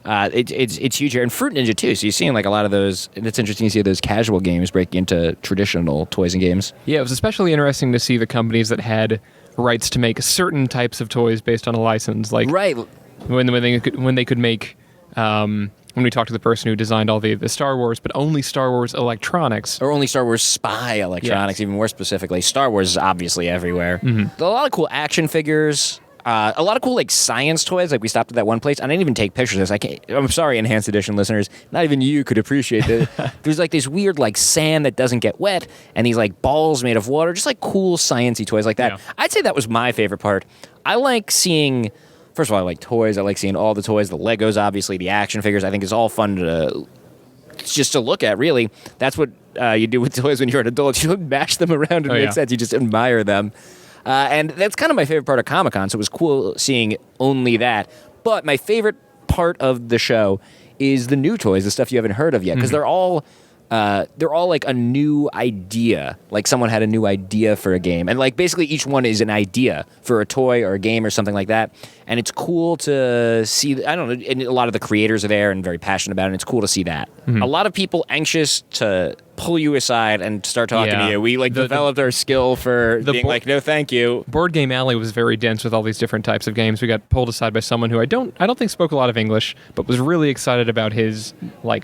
A: It's huge here, and Fruit Ninja too. So you're seeing a lot of those. And it's interesting to see those casual games breaking into traditional toys and games.
B: Yeah, it was especially interesting to see the companies that had rights to make certain types of toys based on a license. When they could make. When we talked to the person who designed all the Star Wars, but only Star Wars electronics.
A: Or only Star Wars spy electronics, even more specifically. Star Wars is obviously everywhere. A lot of cool action figures. A lot of cool science toys. We stopped at that one place. I didn't even take pictures of this. I'm sorry, Enhanced Edition listeners. Not even you could appreciate it. There's this weird sand that doesn't get wet, and these balls made of water. Just cool sciencey toys like that. Yeah. I'd say that was my favorite part. I like seeing. First of all, I like toys. I like seeing all the toys. The Legos, obviously, the action figures. I think it's all fun to look at. Really, that's what you do with toys when you're an adult. You don't bash them around and make sense. You just admire them. And that's kind of my favorite part of Comic-Con, so it was cool seeing only that. But my favorite part of the show is the new toys, the stuff you haven't heard of yet, because they're all a new idea. Someone had a new idea for a game. And basically each one is an idea for a toy or a game or something like that. And it's cool to see, I don't know, and a lot of the creators are there and very passionate about it, and it's cool to see that. A lot of people anxious to pull you aside and start talking to you. We developed our skill for being no thank you.
B: Board Game Alley was very dense with all these different types of games. We got pulled aside by someone who I don't think spoke a lot of English, but was really excited about his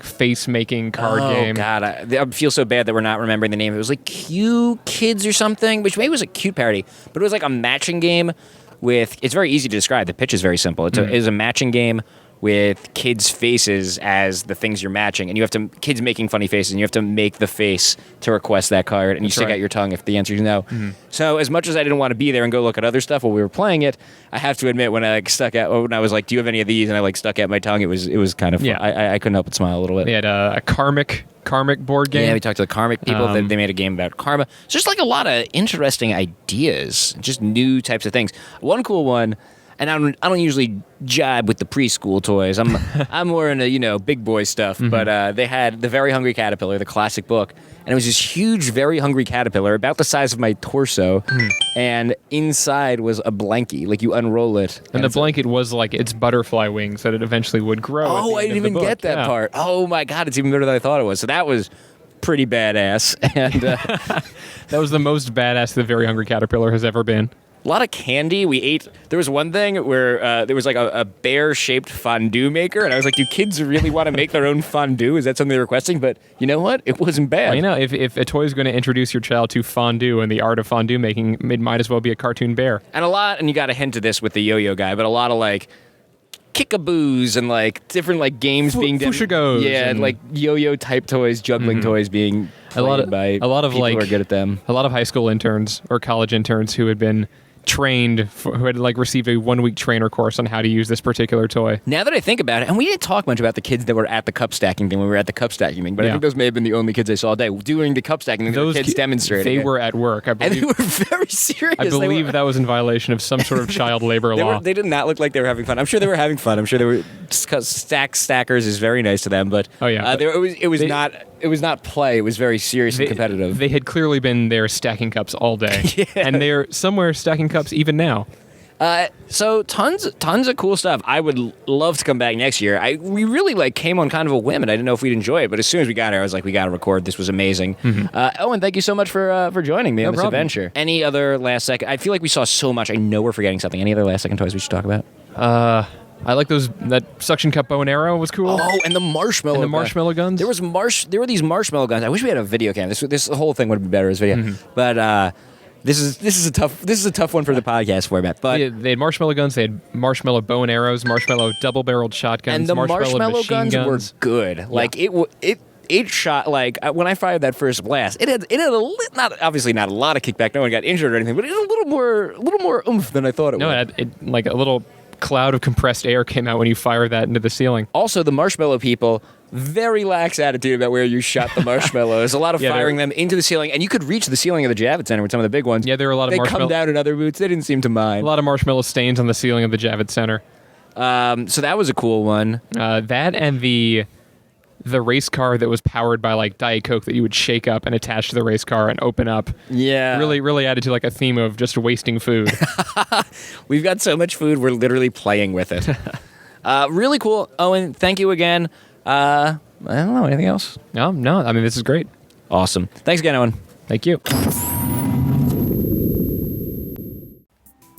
B: face making card game.
A: Oh god, I feel so bad that we're not remembering the name. It was Q Kids or something, which maybe was a cute parody, but it was a matching game with. It's very easy to describe. The pitch is very simple. It is a matching game with kids' faces as the things you're matching, and you have to kids making funny faces, and you have to make the face to request that card, and you stick out your tongue if the answer is no. So as much as I didn't want to be there and go look at other stuff while we were playing it, I have to admit when I when I was do you have any of these, and I stuck out my tongue, it was kind of fun. I couldn't help but smile a little bit.
B: They had a karmic board game.
A: Yeah, we talked to the karmic people. They made a game about karma. It's just a lot of interesting ideas, just new types of things. One cool one. And I don't usually jibe with the preschool toys. I'm more into big boy stuff. But they had the Very Hungry Caterpillar, the classic book, and it was this huge, very hungry caterpillar about the size of my torso, and inside was a blankie. You unroll it,
B: and the blanket was its butterfly wings that it eventually would grow.
A: Oh, I didn't even get that part. Oh my god, it's even better than I thought it was. So that was pretty badass, and
B: that was the most badass the Very Hungry Caterpillar has ever been.
A: A lot of candy. We ate. There was one thing where there was like a bear-shaped fondue maker, and I was like, "Do kids really want to make their own fondue? Is that something they're requesting?" But you know what? It wasn't bad.
B: Well, if a toy is going to introduce your child to fondue and the art of fondue making, it might as well be a cartoon bear.
A: And you got a hint of this with the yo-yo guy, but a lot of like kickaboos and like different like games being done.
B: Fushigos.
A: Yeah, and like yo-yo type toys, juggling toys being played by
B: a lot of
A: people
B: like
A: who are good at them.
B: A lot of high school interns or college interns who had been trained, who had like received a 1-week trainer course on how to use this particular toy.
A: Now that I think about it, and we didn't talk much about the kids that were at the cup stacking thing when we were at the cup stacking thing, but I think those may have been the only kids I saw all day doing the cup stacking thing. Those kids demonstrating.
B: They were at work. I believe,
A: and they were very serious.
B: I believe that was in violation of some sort of child labor law.
A: They did not look like they were having fun. I'm sure they were having fun. I'm sure they were, just because stackers is very nice to them, but it was not play. It was very serious and competitive.
B: They had clearly been there stacking cups all day, and they're somewhere stacking cups even now.
A: So tons of cool stuff. I would love to come back next year. We really like came on kind of a whim, and I didn't know if we'd enjoy it. But as soon as we got here, I was like, we got to record. This was amazing. Owen, thank you so much for joining me on this adventure. Any other last second? I feel like we saw so much. I know we're forgetting something. Any other last second toys we should talk about?
B: I like that suction cup bow and arrow was cool.
A: Oh, and the marshmallow
B: guns.
A: There were these marshmallow guns. I wish we had a video cam. This whole thing would be better as video. But this is a tough one for the podcast format. But
B: they had marshmallow guns. They had marshmallow bow and arrows, marshmallow double-barreled shotguns,
A: and the marshmallow guns were good. Like it shot like when I fired that first blast. It had obviously not a lot of kickback. No one got injured or anything, but it had a little more oomph than I thought it would.
B: No, it like a little cloud of compressed air came out when you fired that into the ceiling.
A: Also, the marshmallow people, very lax attitude about where you shot the marshmallows. A lot of firing them into the ceiling, and you could reach the ceiling of the Javits Center with some of the big ones.
B: Yeah, there were a lot of
A: marshmallows. They come down in other boots. They didn't seem to mind.
B: A lot of marshmallow stains on the ceiling of the Javits Center.
A: So that was a cool one.
B: That and the race car that was powered by like Diet Coke that you would shake up and attach to the race car and open up.
A: Yeah.
B: Really added to like a theme of just wasting food.
A: We've got so much food, we're literally playing with it. Really cool. Owen, thank you again. I don't know, anything else?
B: No, I mean, this is great.
A: Awesome. Thanks again, Owen.
B: Thank you.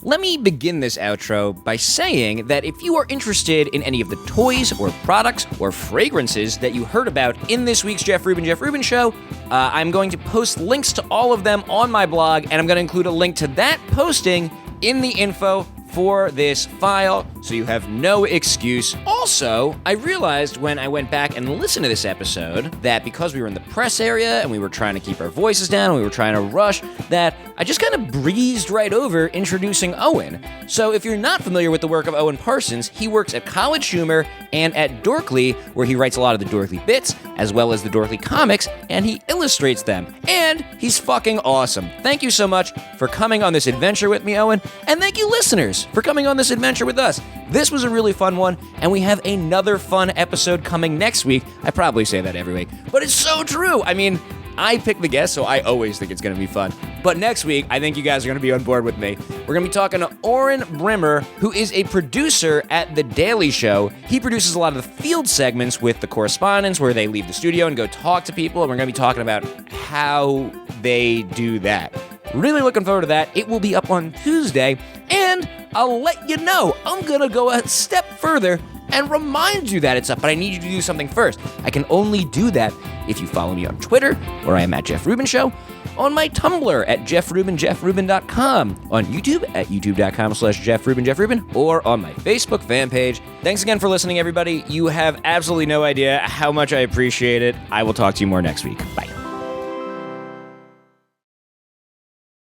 A: Let me begin this outro by saying that if you are interested in any of the toys or products or fragrances that you heard about in this week's Jeff Rubin Show, I'm going to post links to all of them on my blog, and I'm going to include a link to that posting in the info for this file, so you have no excuse. Also, I realized when I went back and listened to this episode that because we were in the press area and we were trying to keep our voices down, we were trying to rush, that I just kind of breezed right over introducing Owen. So if you're not familiar with the work of Owen Parsons, he works at College Humor and at Dorkly, where he writes a lot of the Dorkly bits, as well as the Dorkly comics, and he illustrates them. And he's fucking awesome. Thank you so much for coming on this adventure with me, Owen, and thank you, listeners, for coming on this adventure with us. This was a really fun one, and we have another fun episode coming next week. I probably say that every week, but it's so true. I mean, I pick the guests, so I always think it's going to be fun. But next week, I think you guys are going to be on board with me. We're going to be talking to Oren Brimmer, who is a producer at The Daily Show. He produces a lot of the field segments with the correspondents where they leave the studio and go talk to people, and we're going to be talking about how they do that. Really looking forward to that. It will be up on Tuesday, and I'll let you know. I'm going to go a step further and remind you that it's up, but I need you to do something first. I can only do that if you follow me on Twitter, where I am at Jeff Rubin Show, on my Tumblr at jeffrubin.com, on YouTube at youtube.com/jeffrubin, or on my Facebook fan page. Thanks again for listening, everybody. You have absolutely no idea how much I appreciate it. I will talk to you more next week. Bye.